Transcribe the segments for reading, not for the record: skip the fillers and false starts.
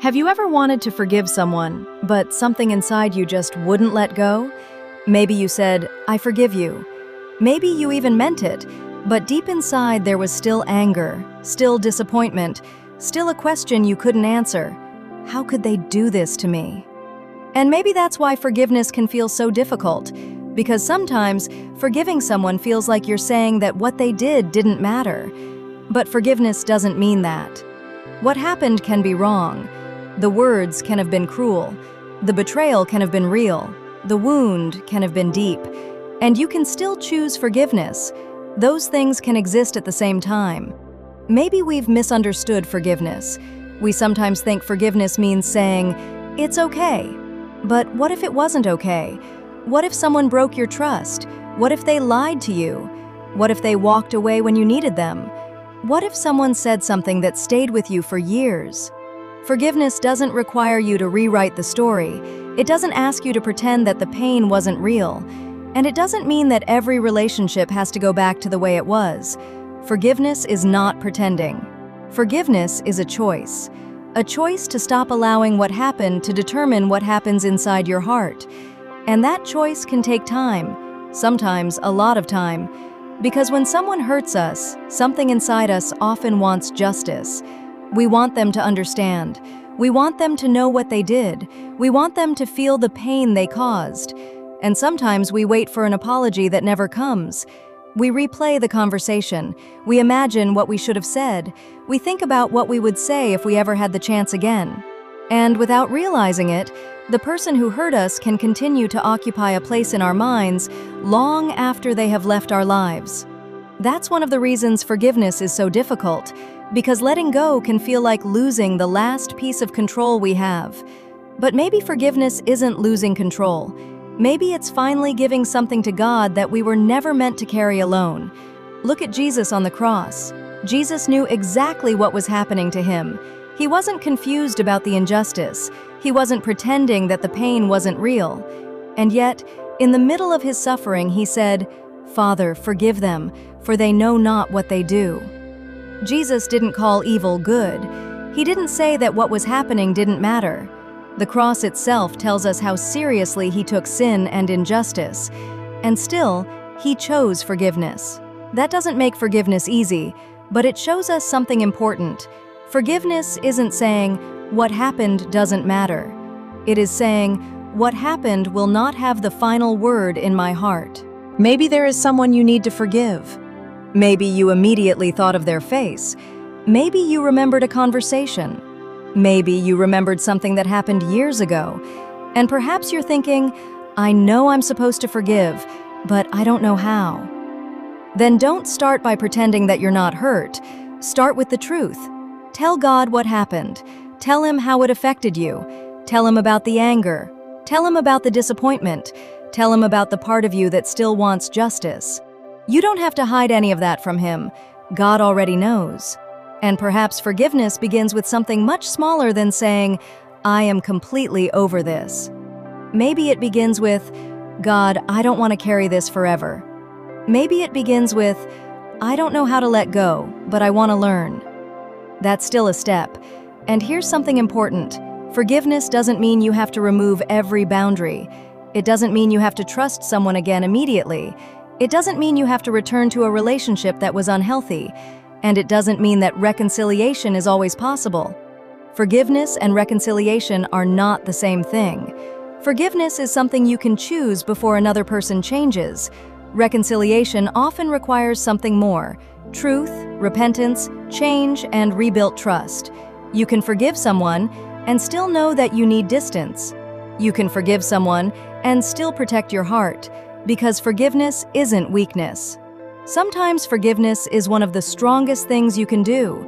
Have you ever wanted to forgive someone, but something inside you just wouldn't let go? Maybe you said, "I forgive you." Maybe you even meant it, but deep inside there was still anger, still disappointment, still a question you couldn't answer. How could they do this to me? And maybe that's why forgiveness can feel so difficult, because sometimes forgiving someone feels like you're saying that what they did didn't matter. But forgiveness doesn't mean that. What happened can be wrong. The words can have been cruel. The betrayal can have been real. The wound can have been deep. And you can still choose forgiveness. Those things can exist at the same time. Maybe we've misunderstood forgiveness. We sometimes think forgiveness means saying, "It's okay." But what if it wasn't okay? What if someone broke your trust? What if they lied to you? What if they walked away when you needed them? What if someone said something that stayed with you for years? Forgiveness doesn't require you to rewrite the story. It doesn't ask you to pretend that the pain wasn't real. And it doesn't mean that every relationship has to go back to the way it was. Forgiveness is not pretending. Forgiveness is a choice. A choice to stop allowing what happened to determine what happens inside your heart. And that choice can take time, sometimes a lot of time. Because when someone hurts us, something inside us often wants justice. We want them to understand. We want them to know what they did. We want them to feel the pain they caused. And sometimes we wait for an apology that never comes. We replay the conversation. We imagine what we should have said. We think about what we would say if we ever had the chance again. And without realizing it, the person who hurt us can continue to occupy a place in our minds long after they have left our lives. That's one of the reasons forgiveness is so difficult, because letting go can feel like losing the last piece of control we have. But maybe forgiveness isn't losing control. Maybe it's finally giving something to God that we were never meant to carry alone. Look at Jesus on the cross. Jesus knew exactly what was happening to him. He wasn't confused about the injustice. He wasn't pretending that the pain wasn't real. And yet, in the middle of his suffering, he said, "Father, forgive them, for they know not what they do." Jesus didn't call evil good. He didn't say that what was happening didn't matter. The cross itself tells us how seriously he took sin and injustice. And still, he chose forgiveness. That doesn't make forgiveness easy, but it shows us something important. Forgiveness isn't saying, "What happened doesn't matter." It is saying, "What happened will not have the final word in my heart." Maybe there is someone you need to forgive. Maybe you immediately thought of their face. Maybe you remembered a conversation. Maybe you remembered something that happened years ago. And perhaps you're thinking, "I know I'm supposed to forgive, but I don't know how." Then don't start by pretending that you're not hurt. Start with the truth. Tell God what happened. Tell him how it affected you. Tell him about the anger. Tell him about the disappointment. Tell him about the part of you that still wants justice. You don't have to hide any of that from him. God already knows. And perhaps forgiveness begins with something much smaller than saying, "I am completely over this." Maybe it begins with, "God, I don't want to carry this forever." Maybe it begins with, "I don't know how to let go, but I want to learn." That's still a step. And here's something important. Forgiveness doesn't mean you have to remove every boundary. It doesn't mean you have to trust someone again immediately. It doesn't mean you have to return to a relationship that was unhealthy. And it doesn't mean that reconciliation is always possible. Forgiveness and reconciliation are not the same thing. Forgiveness is something you can choose before another person changes. Reconciliation often requires something more: truth, repentance, change, and rebuilt trust. You can forgive someone and still know that you need distance. You can forgive someone and still protect your heart, because forgiveness isn't weakness. Sometimes forgiveness is one of the strongest things you can do.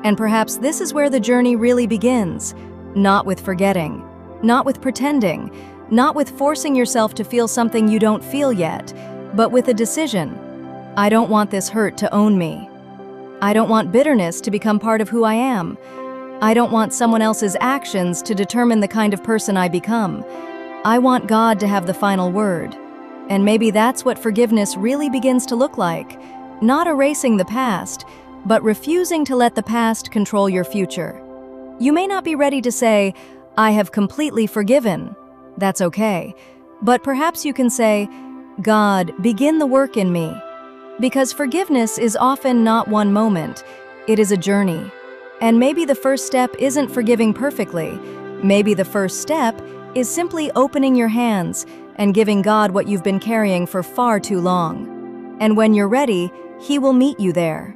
And perhaps this is where the journey really begins. Not with forgetting, not with pretending, not with forcing yourself to feel something you don't feel yet, but with a decision. I don't want this hurt to own me. I don't want bitterness to become part of who I am. I don't want someone else's actions to determine the kind of person I become. I want God to have the final word. And maybe that's what forgiveness really begins to look like. Not erasing the past, but refusing to let the past control your future. You may not be ready to say, I have completely forgiven. That's okay. But perhaps you can say, God, begin the work in me. Because forgiveness is often not one moment, it is a journey. And maybe the first step isn't forgiving perfectly. Maybe the first step is simply opening your hands and giving God what you've been carrying for far too long. And when you're ready, He will meet you there.